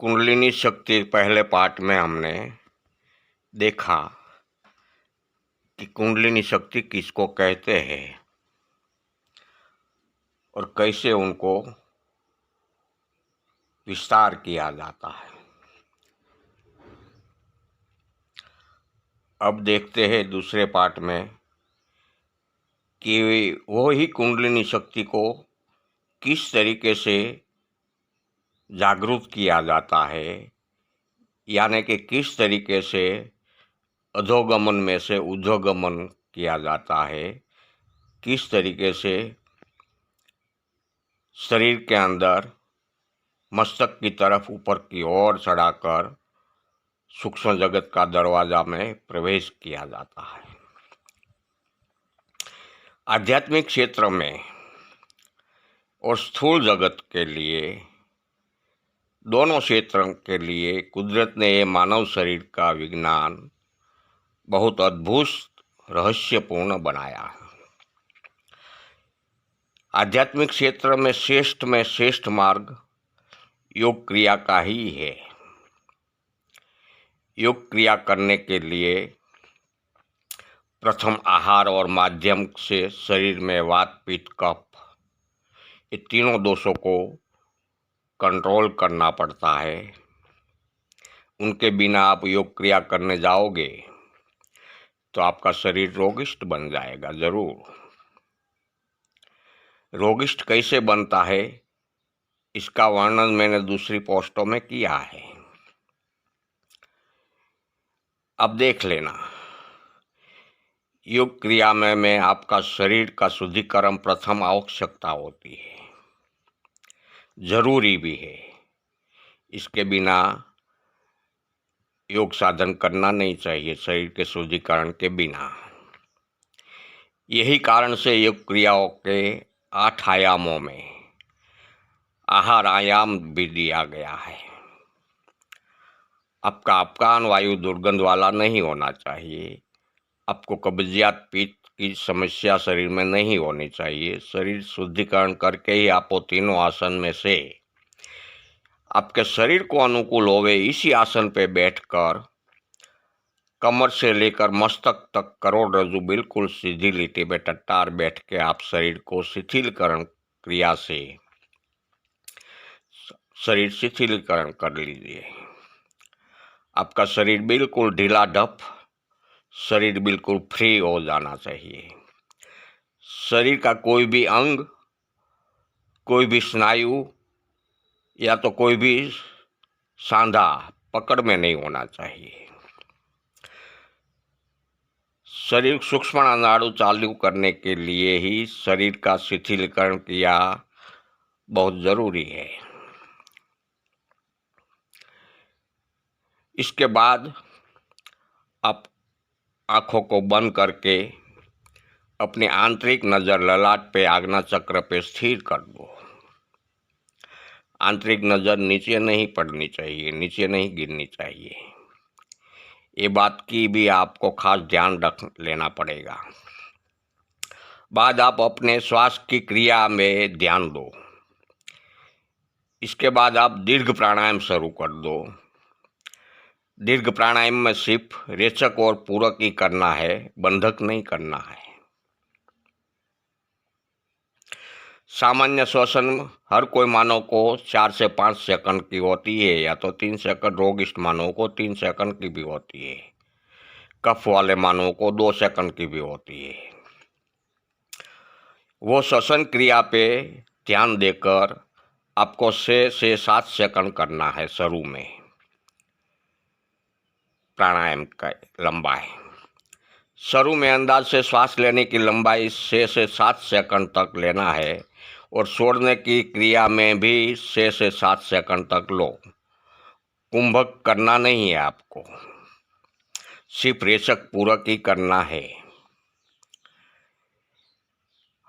कुंडलिनी शक्ति पहले पार्ट में हमने देखा कि कुंडलिनी शक्ति किसको कहते हैं और कैसे उनको विस्तार किया जाता है। अब देखते हैं दूसरे पार्ट में कि वो ही कुंडलिनी शक्ति को किस तरीके से जागरूक किया जाता है, यानी कि किस तरीके से अधोगमन में से ऊर्ध्वगमन किया जाता है, किस तरीके से शरीर के अंदर मस्तक की तरफ ऊपर की ओर चढ़ाकर सूक्ष्म जगत का दरवाजा में प्रवेश किया जाता है। आध्यात्मिक क्षेत्र में और स्थूल जगत के लिए, दोनों क्षेत्रों के लिए कुदरत ने ये मानव शरीर का विज्ञान बहुत अद्भुत रहस्यपूर्ण बनाया है। आध्यात्मिक क्षेत्र में श्रेष्ठ मार्ग योग क्रिया का ही है। योग क्रिया करने के लिए प्रथम आहार और माध्यम से शरीर में वात पित्त कफ ये तीनों दोषों को कंट्रोल करना पड़ता है। उनके बिना आप योग क्रिया करने जाओगे तो आपका शरीर रोगिष्ट बन जाएगा। जरूर रोगिष्ट कैसे बनता है इसका वर्णन मैंने दूसरी पोस्टों में किया है, अब देख लेना। योग क्रिया में आपका शरीर का शुद्धिकरण प्रथम आवश्यकता होती है, जरूरी भी है। इसके बिना योग साधन करना नहीं चाहिए, शरीर के शुद्धिकरण के बिना। यही कारण से योग क्रियाओं के 8 आयामों में आहार आयाम भी दिया गया है। आपका अपकान वायु दुर्गंध वाला नहीं होना चाहिए। आपको कब्जियत पित्त की समस्या शरीर में नहीं होनी चाहिए। शरीर शुद्धिकरण करके ही आप वो तीनों आसन में से आपके शरीर को अनुकूल होवे इसी आसन पे बैठकर कमर से लेकर मस्तक तक करोड़रज्जु बिल्कुल सीधी लिटी पे टट्टार बैठ के आप शरीर को शिथिलीकरण क्रिया से शरीर शिथिलीकरण कर लीजिए। आपका शरीर बिल्कुल ढीला ढप, शरीर बिल्कुल फ्री हो जाना चाहिए। शरीर का कोई भी अंग, कोई भी स्नायु या तो कोई भी सांधा पकड़ में नहीं होना चाहिए। शरीर सूक्ष्म नाड़ु चालू करने के लिए ही शरीर का शिथिलीकरण क्रिया बहुत जरूरी है। इसके बाद आप आँखों को बंद करके अपनी आंतरिक नज़र ललाट पे आज्ञा चक्र पे स्थिर कर दो। आंतरिक नज़र नीचे नहीं पड़नी चाहिए, नीचे नहीं गिरनी चाहिए। ये बात की भी आपको खास ध्यान रख लेना पड़ेगा। बाद आप अपने श्वास की क्रिया में ध्यान दो। इसके बाद आप दीर्घ प्राणायाम शुरू कर दो। दीर्घ प्राणायाम में सिर्फ रेचक और पूरक ही करना है, बंधक नहीं करना है। सामान्य श्वसन हर कोई मानव को 4 से 5 सेकंड की होती है, या तो 3 सेकंड, रोगिष्ठ मानव को 3 सेकंड की भी होती है, कफ वाले मानव को 2 सेकंड की भी होती है। वो श्वसन क्रिया पे ध्यान देकर आपको 6 से 7 सेकंड करना है शुरू में। प्राणायाम का लंबाई शुरू में अंदाज से श्वास लेने की लंबाई 6 से 7 सेकंड तक लेना है और छोड़ने की क्रिया में भी 6 से 7 सेकंड तक लो। कुंभक करना नहीं है आपको, सिर्फ रेचक पूरक ही करना है।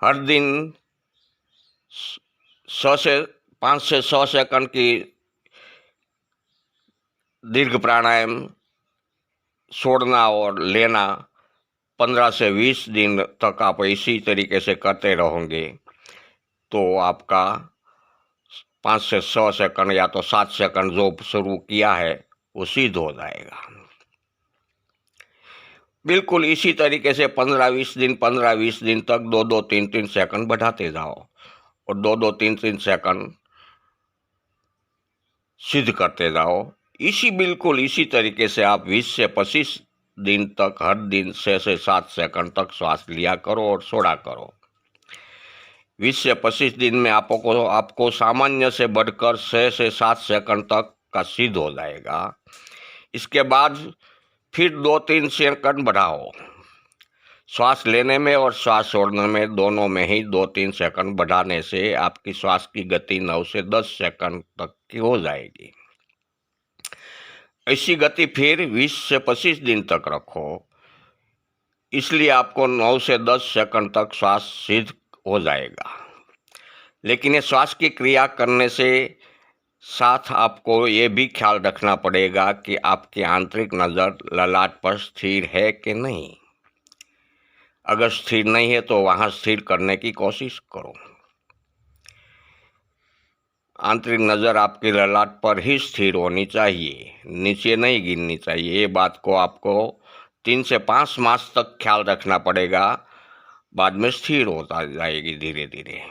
हर दिन 5 से 6 सेकंड की दीर्घ प्राणायाम छोड़ना और लेना 15 से 20 दिन तक आप इसी तरीके से करते रहोगे तो आपका 5 से 6 सेकंड या तो 7 सेकंड जो शुरू किया है वो सिद्ध हो जाएगा। बिल्कुल इसी तरीके से 15-20 दिन तक 2-2, 3-3 सेकंड बढ़ाते जाओ और 2-2, 3-3 सेकंड सिद्ध करते जाओ। बिल्कुल इसी तरीके से आप 20 से 25 दिन तक हर दिन 6 से 7 सेकंड तक श्वास लिया करो और छोड़ा करो। 20 से 25 दिन में आपको सामान्य से बढ़कर 6 से 7 सेकंड तक का सिद्ध हो जाएगा। इसके बाद फिर 2-3 सेकंड बढ़ाओ। श्वास लेने में और श्वास छोड़ने में दोनों में ही 2-3 सेकंड बढ़ाने से आपकी श्वास की गति 9 से 10 सेकंड तक की हो जाएगी। ऐसी गति फिर 20 से 25 दिन तक रखो, इसलिए आपको 9 से 10 सेकंड तक श्वास सिद्ध हो जाएगा। लेकिन ये श्वास की क्रिया करने से साथ आपको ये भी ख्याल रखना पड़ेगा कि आपकी आंतरिक नज़र ललाट पर स्थिर है कि नहीं। अगर स्थिर नहीं है तो वहाँ स्थिर करने की कोशिश करो। आंतरिक नज़र आपकी ललाट पर ही स्थिर होनी चाहिए, नीचे नहीं गिरनी चाहिए। ये बात को आपको 3 से 5 मास तक ख्याल रखना पड़ेगा, बाद में स्थिर होता जाएगी धीरे धीरे।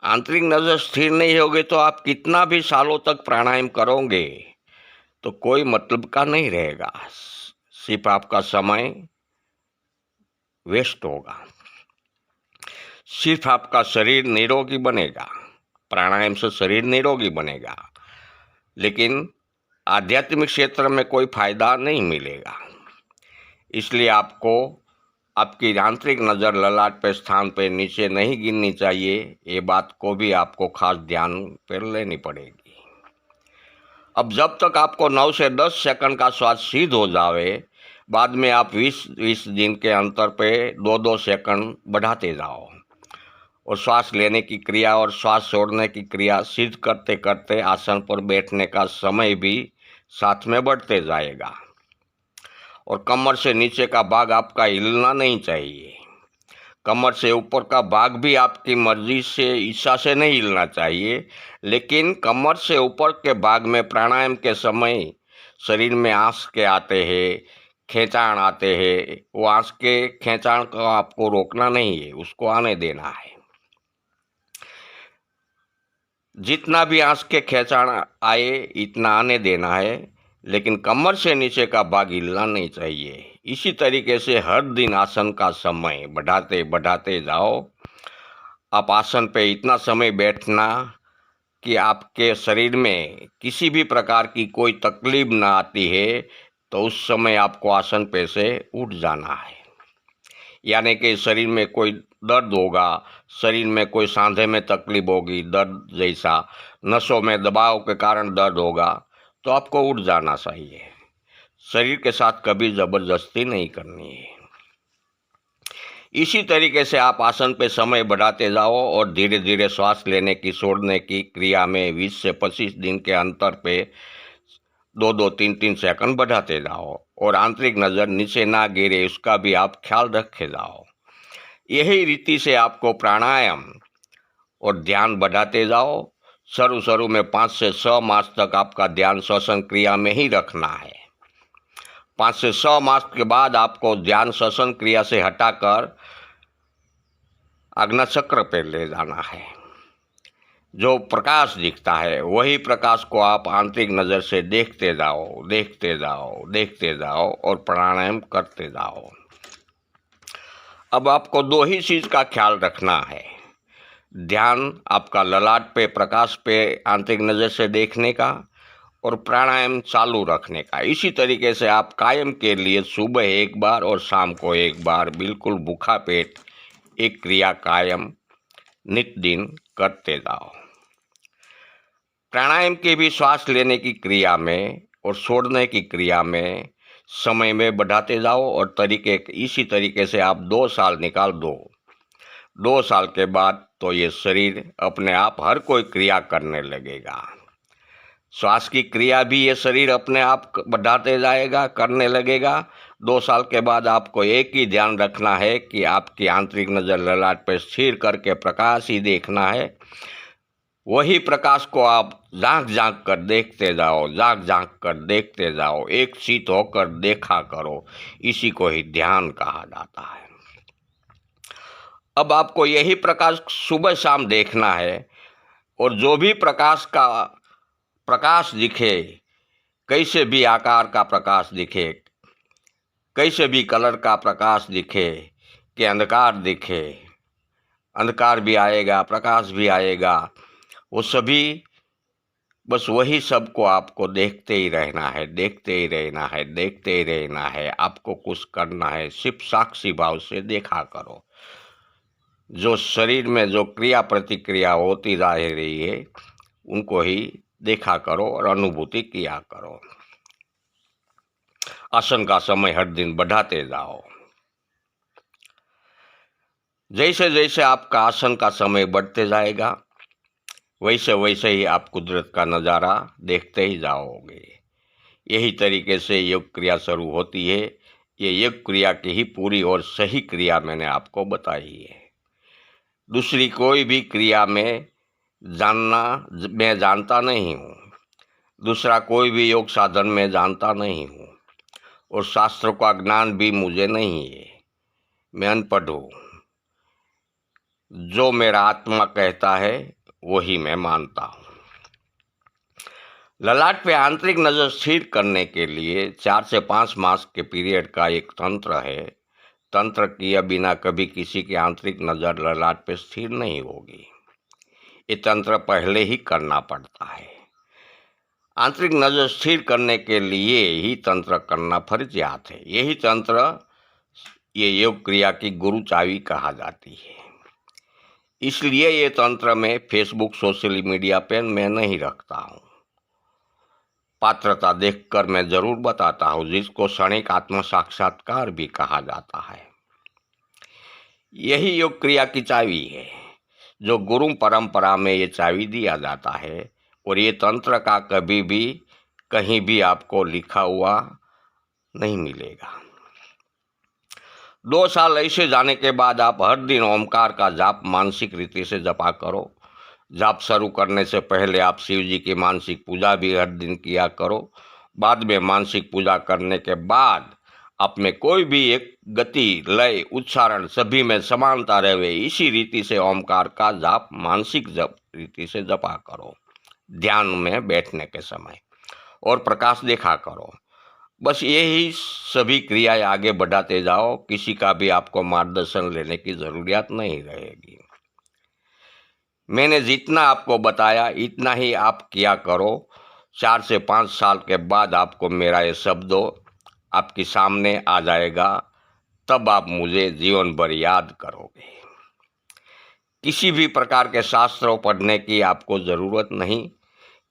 आंतरिक नज़र स्थिर नहीं होगी तो आप कितना भी सालों तक प्राणायाम करोगे तो कोई मतलब का नहीं रहेगा, सिर्फ आपका समय वेस्ट होगा। सिर्फ आपका शरीर निरोगी बनेगा, प्राणायाम से शरीर निरोगी बनेगा, लेकिन आध्यात्मिक क्षेत्र में कोई फायदा नहीं मिलेगा। इसलिए आपको आपकी आंतरिक नज़र ललाट पे स्थान पे नीचे नहीं गिरनी चाहिए। ये बात को भी आपको खास ध्यान पर लेनी पड़ेगी। अब जब तक आपको 9 से 10 सेकंड का श्वास सिद्ध हो जावे, बाद में आप 20 दिन के अंतर पे 2-2 सेकंड बढ़ाते जाओ और श्वास लेने की क्रिया और श्वास छोड़ने की क्रिया सिद्ध करते करते आसन पर बैठने का समय भी साथ में बढ़ते जाएगा। और कमर से नीचे का भाग आपका हिलना नहीं चाहिए। कमर से ऊपर का भाग भी आपकी मर्जी से इच्छा से नहीं हिलना चाहिए, लेकिन कमर से ऊपर के भाग में प्राणायाम के समय शरीर में आंस के आते हैं, खींचाण आते हैं, वो आंस के खींचाण को आपको रोकना नहीं है, उसको आने देना है। जितना भी आंस के खींचाण आए इतना आने देना है, लेकिन कमर से नीचे का भाग हिलना नहीं चाहिए। इसी तरीके से हर दिन आसन का समय बढ़ाते बढ़ाते जाओ। आप आसन पे इतना समय बैठना कि आपके शरीर में किसी भी प्रकार की कोई तकलीफ ना आती है, तो उस समय आपको आसन पे से उठ जाना है। यानी कि शरीर में कोई दर्द होगा, शरीर में कोई सांधे में तकलीफ होगी, दर्द जैसा नसों में दबाव के कारण दर्द होगा, तो आपको उठ जाना चाहिए। शरीर के साथ कभी जबरदस्ती नहीं करनी है। इसी तरीके से आप आसन पे समय बढ़ाते जाओ और धीरे धीरे श्वास लेने की छोड़ने की क्रिया में 20 से 25 दिन के अंतर पे 2-2, 3-3 सेकंड बढ़ाते जाओ और आंतरिक नज़र नीचे ना गिरे उसका भी आप ख्याल रखे जाओ। यही रीति से आपको प्राणायाम और ध्यान बढ़ाते जाओ। शुरू में 5 से 6 मास तक आपका ध्यान श्वसन क्रिया में ही रखना है। 5 से 6 मास के बाद आपको ध्यान श्वसन क्रिया से हटाकर आज्ञाचक्र पे ले जाना है। जो प्रकाश दिखता है वही प्रकाश को आप आंतरिक नज़र से देखते जाओ, देखते जाओ, देखते जाओ और प्राणायाम करते जाओ। अब आपको 2 ही चीज़ का ख्याल रखना है, ध्यान आपका ललाट पे प्रकाश पे आंतरिक नज़र से देखने का और प्राणायाम चालू रखने का। इसी तरीके से आप कायम के लिए सुबह एक बार और शाम को एक बार बिल्कुल भूखा पेट एक क्रिया कायम नित दिन करते जाओ। प्राणायाम के भी श्वास लेने की क्रिया में और छोड़ने की क्रिया में समय में बढ़ाते जाओ और इसी तरीके से आप 2 साल निकाल दो। 2 साल के बाद तो ये शरीर अपने आप हर कोई क्रिया करने लगेगा। श्वास की क्रिया भी ये शरीर अपने आप बढ़ाते जाएगा, करने लगेगा। 2 साल के बाद आपको एक ही ध्यान रखना है कि आपकी आंतरिक नज़र ललाट पर स्थिर करके प्रकाश ही देखना है। वही प्रकाश को आप झांक झांक कर देखते जाओ, झांक झांक कर देखते जाओ, एक शीत होकर देखा करो। इसी को ही ध्यान कहा जाता है। अब आपको यही प्रकाश सुबह शाम देखना है, और जो भी प्रकाश दिखे, कैसे भी आकार का प्रकाश दिखे, कैसे भी कलर का प्रकाश दिखे, कि अंधकार दिखे, अंधकार भी आएगा, प्रकाश भी आएगा, वो सभी बस वही सबको आपको देखते ही रहना है, देखते ही रहना है, देखते ही रहना है। आपको कुछ करना है, सिर्फ साक्षी भाव से देखा करो। जो शरीर में जो क्रिया प्रतिक्रिया होती जा रही है, उनको ही देखा करो और अनुभूति किया करो। आसन का समय हर दिन बढ़ाते जाओ। जैसे जैसे आपका आसन का समय बढ़ते जाएगा, वैसे वैसे ही आप कुदरत का नज़ारा देखते ही जाओगे। यही तरीके से योग क्रिया शुरू होती है। ये योग क्रिया की ही पूरी और सही क्रिया मैंने आपको बताई है। दूसरी कोई भी क्रिया में मैं जानता नहीं हूँ। दूसरा कोई भी योग साधन में जानता नहीं हूँ, और शास्त्रों का ज्ञान भी मुझे नहीं है। मैं अनपढ़ हूँ। जो मेरा आत्मा कहता है वही मैं मानता हूँ। ललाट पे आंतरिक नजर स्थिर करने के लिए 4 से 5 मास के पीरियड का एक तंत्र है। तंत्र किए बिना कभी किसी की आंतरिक नजर ललाट पे स्थिर नहीं होगी। ये तंत्र पहले ही करना पड़ता है। आंतरिक नजर स्थिर करने के लिए ही तंत्र करना फर्जियात है। यही तंत्र ये योग क्रिया की गुरु चाबी कहा जाती है। इसलिए ये तंत्र में फेसबुक सोशल मीडिया पे मैं नहीं रखता हूँ। पात्रता देखकर मैं जरूर बताता हूँ, जिसको क्षणिक आत्म साक्षात्कार भी कहा जाता है। यही योग क्रिया की चाबी है, जो गुरु परंपरा में ये चाबी दिया जाता है। और ये तंत्र का कभी भी कहीं भी आपको लिखा हुआ नहीं मिलेगा। 2 साल ऐसे जाने के बाद आप हर दिन ओमकार का जाप मानसिक रीति से जपा करो। जाप शुरू करने से पहले आप शिव जी की मानसिक पूजा भी हर दिन किया करो। बाद में मानसिक पूजा करने के बाद आप में कोई भी एक गति, लय, उच्चारण सभी में समानता रहे, इसी रीति से ओमकार का जाप मानसिक जप रीति से जपा करो ध्यान में बैठने के समय, और प्रकाश देखा करो। बस यही सभी क्रियाएं आगे बढ़ाते जाओ। किसी का भी आपको मार्गदर्शन लेने की जरूरत नहीं रहेगी। मैंने जितना आपको बताया इतना ही आप किया करो। 4 से 5 साल के बाद आपको मेरा ये शब्दों आपके सामने आ जाएगा, तब आप मुझे जीवन भर याद करोगे। किसी भी प्रकार के शास्त्रों पढ़ने की आपको ज़रूरत नहीं,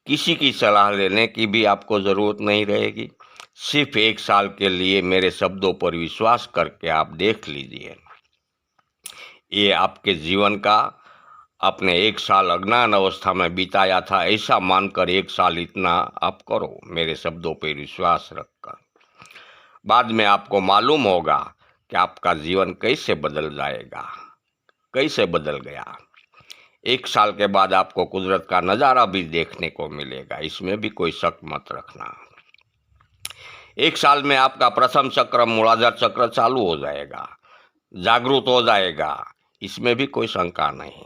किसी की सलाह लेने की भी आपको ज़रूरत नहीं रहेगी। सिर्फ 1 साल के लिए मेरे शब्दों पर विश्वास करके आप देख लीजिए। ये आपके जीवन का आपने 1 साल अज्ञान अवस्था में बिताया था, ऐसा मानकर 1 साल इतना आप करो, मेरे शब्दों पर विश्वास रखकर। बाद में आपको मालूम होगा कि आपका जीवन कैसे बदल जाएगा, कैसे बदल गया। 1 साल के बाद आपको कुदरत का नज़ारा भी देखने को मिलेगा, इसमें भी कोई शक मत रखना। 1 साल में आपका प्रथम चक्र मूलाधार चक्र चालू हो जाएगा, जागरूक हो जाएगा, इसमें भी कोई शंका नहीं।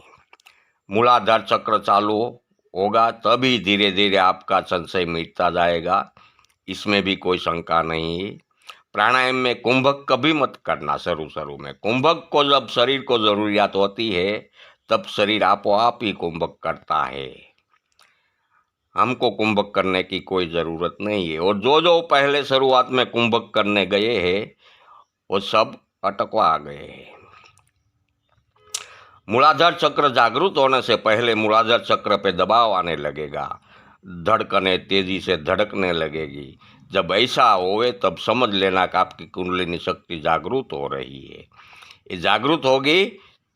मूलाधार चक्र चालू होगा तभी धीरे धीरे आपका संशय मिटता जाएगा, इसमें भी कोई शंका नहीं। प्राणायाम में कुंभक कभी मत करना। शुरू में कुंभक को जब शरीर को जरूरियात होती है तब शरीर आपो-आप ही कुंभक करता है। हमको कुंभक करने की कोई ज़रूरत नहीं है। और जो जो पहले शुरुआत में कुंभक करने गए हैं वो सब अटकवा गए हैं। मूलाधार चक्र जागृत होने से पहले मूलाधार चक्र पे दबाव आने लगेगा, धड़कनें तेजी से धड़कने लगेगी। जब ऐसा होवे तब समझ लेना कि आपकी कुंडलिनी शक्ति जागृत हो रही है। ये जागृत होगी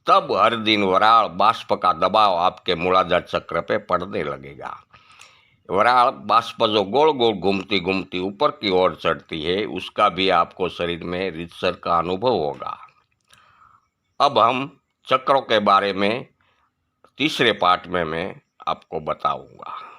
तब हर दिन वराल बाष्प का दबाव आपके मूलाधार चक्र पे पड़ने लगेगा। वराल बाष्प जो गोल गोल घूमती घूमती ऊपर की ओर चढ़ती है, उसका भी आपको शरीर में रितसर का अनुभव होगा। अब हम चक्रों के बारे में तीसरे पार्ट में मैं आपको बताऊंगा।